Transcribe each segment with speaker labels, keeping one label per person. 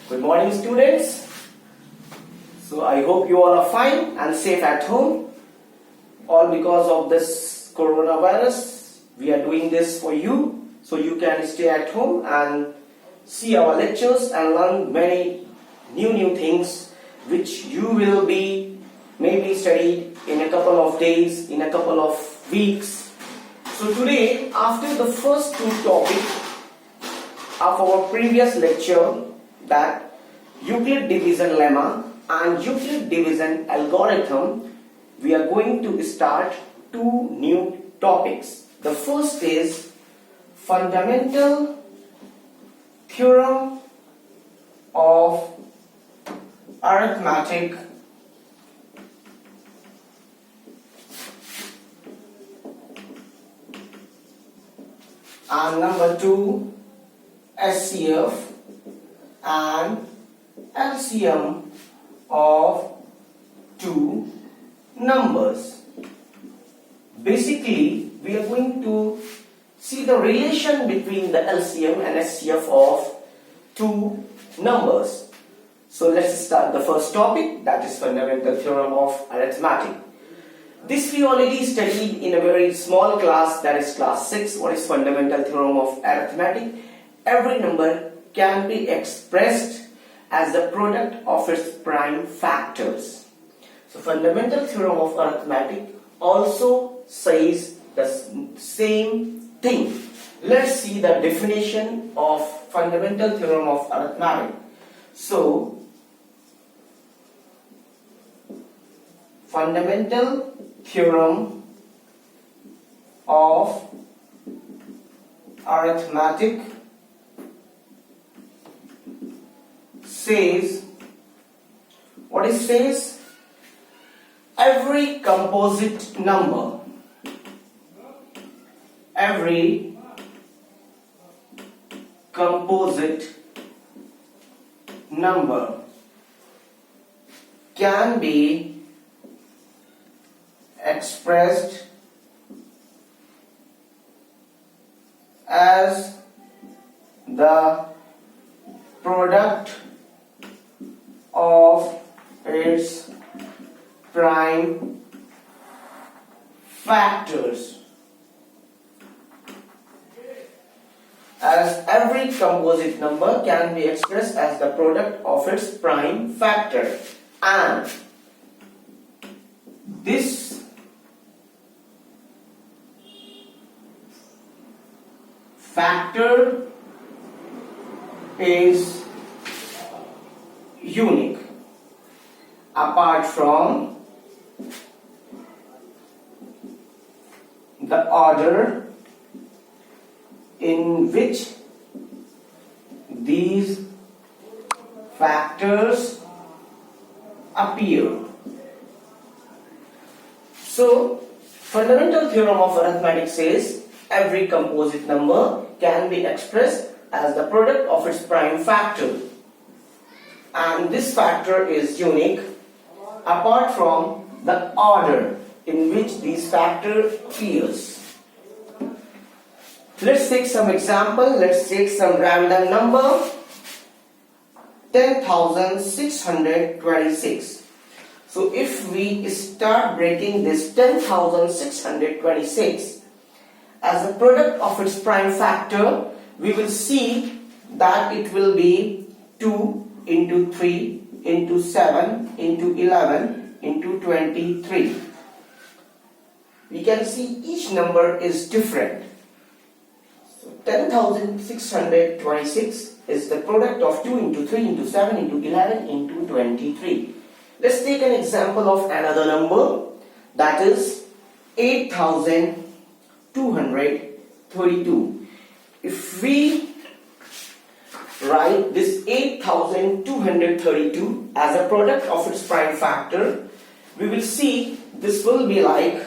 Speaker 1: Good morning, students. So I hope you all are fine and safe at home. All because of this coronavirus. We are doing this for you so you can stay at home and see our lectures and learn many new things which you will be maybe studied in a couple of days, in a couple of weeks. So today, after the first two topics of our previous lecture, that Euclid division lemma and Euclid division algorithm, we are going to start two new topics. The first is fundamental theorem of arithmetic, and number two, SCF and LCM of two numbers. Basically, we are going to see the relation between the LCM and SCF of two numbers. So let's start the first topic, that is fundamental theorem of arithmetic. This we already studied in a very small class, that is class 6. What is fundamental theorem of arithmetic? Every number can be expressed as the product of its prime factors. So fundamental theorem of arithmetic also says the same thing. Let's see the definition of fundamental theorem of arithmetic. So fundamental theorem of arithmetic says, what it says? Every composite number can be expressed as the product of its prime factors. As every composite number can be expressed as the product of its prime factor, and this factor is unique apart from the order in which these factors appear. So, fundamental theorem of arithmetic says every composite number can be expressed as the product of its prime factor, and this factor is unique apart from the order in which these factors appears. Let's take some example. Let's take some random number, 10,626. So if we start breaking this 10,626 as a product of its prime factor, we will see that it will be 2 into 3 into 7 into 11 into 23. We can see each number is different. So 10,626 is the product of 2 into 3 into 7 into 11 into 23. Let's take an example of another number, that is 8,232. If we write this 8,232 as a product of its prime factor, we will see this will be like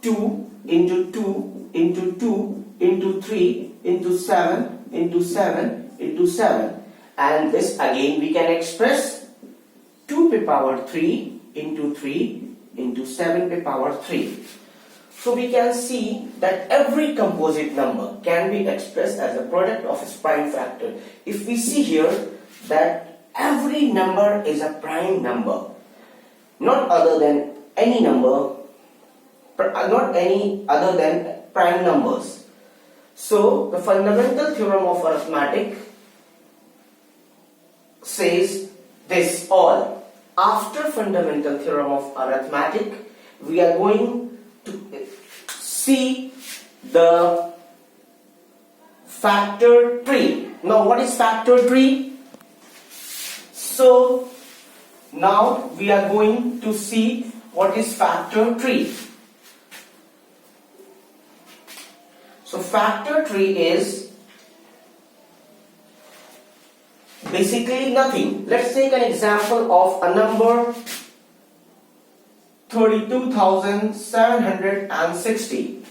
Speaker 1: 2 into 2 into 2 into 3 into 7 into 7 into 7, and this again we can express 2 to the power 3 into 3 into 7 to the power 3. So we can see that every composite number can be expressed as a product of its prime factor. If we see here that every number is a prime number, not other than any number, not any other than prime numbers. So the fundamental theorem of arithmetic says this all. After fundamental theorem of arithmetic, we are going to see the factor tree. Now what is factor tree? So now we are going to see what is factor tree. So factor tree is basically nothing. Let's take an example of a number 32,760.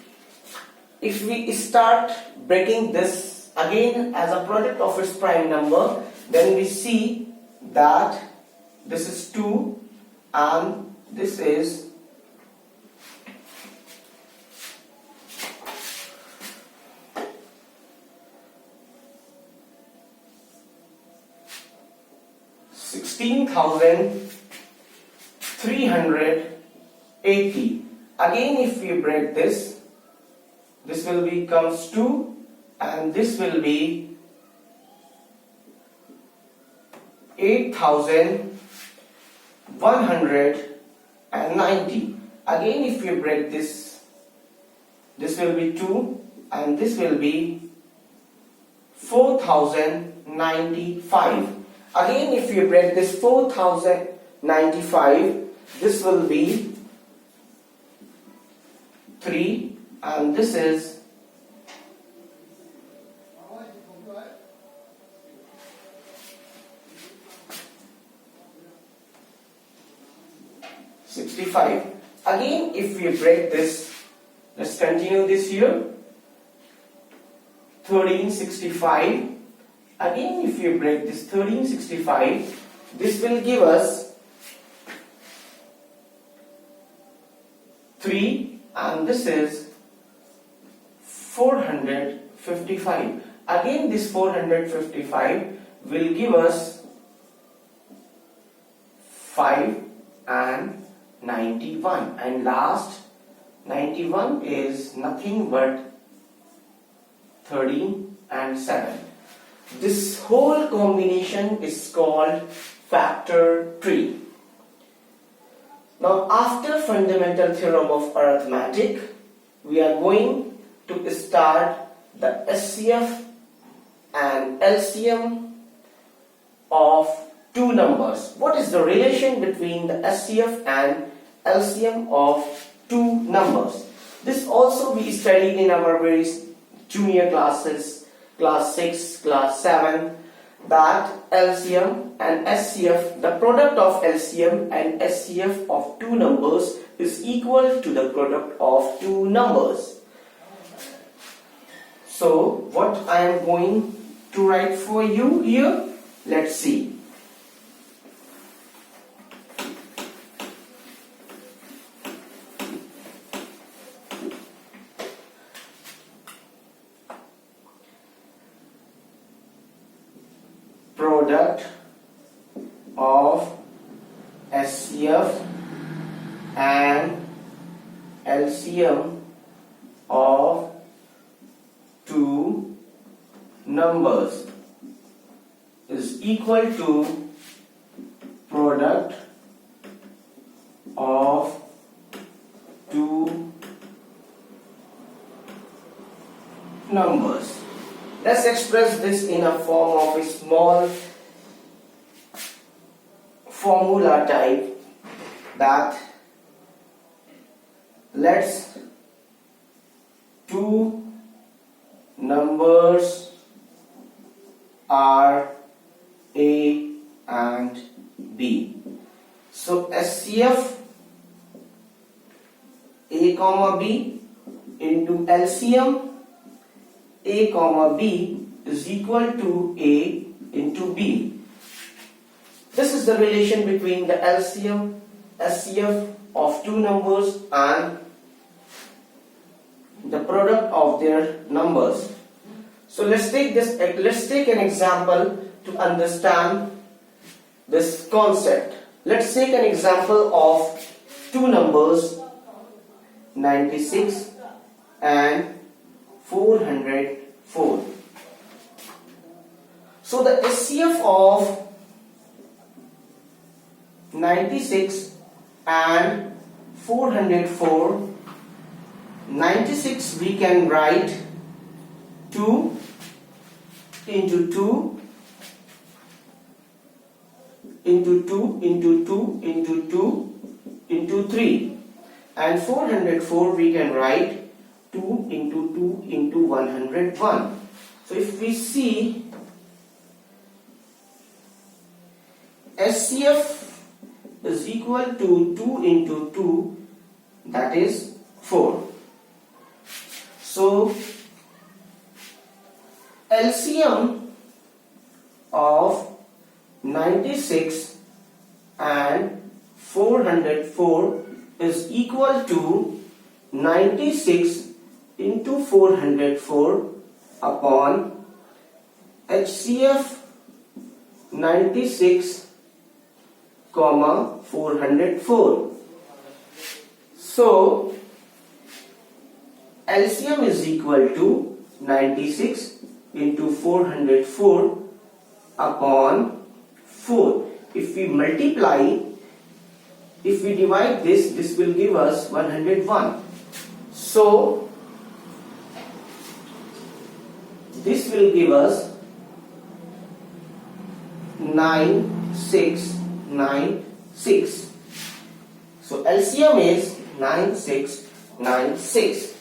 Speaker 1: If we start breaking this again as a product of its prime number, then we see that this is 2 and this is 16,380. Again, if we break this, this will becomes 2 and this will be 8,190. Again, if we break this, this will be 2 and this will be 4,095. Again, if you break this 4,095, this will be 3 and this is 65. Again, if we break this, let's continue this here. 1365. Again, if you break this 1365, this will give us 3 and this is 455. Again, this 455 will give us 5 and 91. And last 91 is nothing but 13 and 7. This whole combination is called factor tree. Now, after fundamental theorem of arithmetic, we are going to start the SCF and LCM of two numbers. What is the relation between the SCF and LCM of two numbers? This also we studied in our various junior classes, class 6, class 7, that LCM and SCF, the product of LCM and SCF of two numbers is equal to the product of two numbers. So what I am going to write for you here, let's see. Product of SCF and LCM of two numbers is equal to product of two numbers. Let's express this in a form of a small formula type, that let's two numbers are A and B. So SCF A comma B into LCM A comma B is equal to A into B. This is the relation between the LCM, SCF of two numbers and the product of their numbers. So let's take an example to understand this concept. Let's take an example of two numbers, 96 and 404. So the SCF of 96 and 404, 96 we can write 2 into 2 into 2 into 2 into 2 into 3, and 404 we can write 2 into 2 into 101. So if we see SCF is equal to 2 into 2, that is 4. So LCM of 96 and 404 is equal to 96 into 404 upon HCF 96 comma 404. So LCM is equal to 96 into 404 upon 4. If we multiply, if we divide this will give us 101. So this will give us 9696. So LCM is 9696.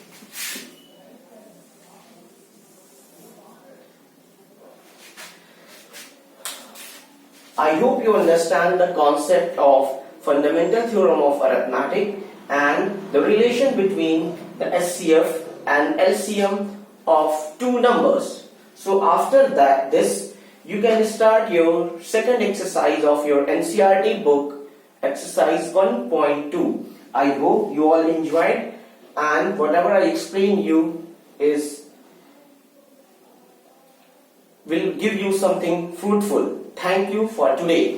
Speaker 1: I hope you understand the concept of fundamental theorem of arithmetic and the relation between the SCF and LCM of two numbers. So after that, you can start your second exercise of your NCERT book, exercise 1.2. I hope you all enjoyed, and whatever I explain you will give you something fruitful. Thank you for today.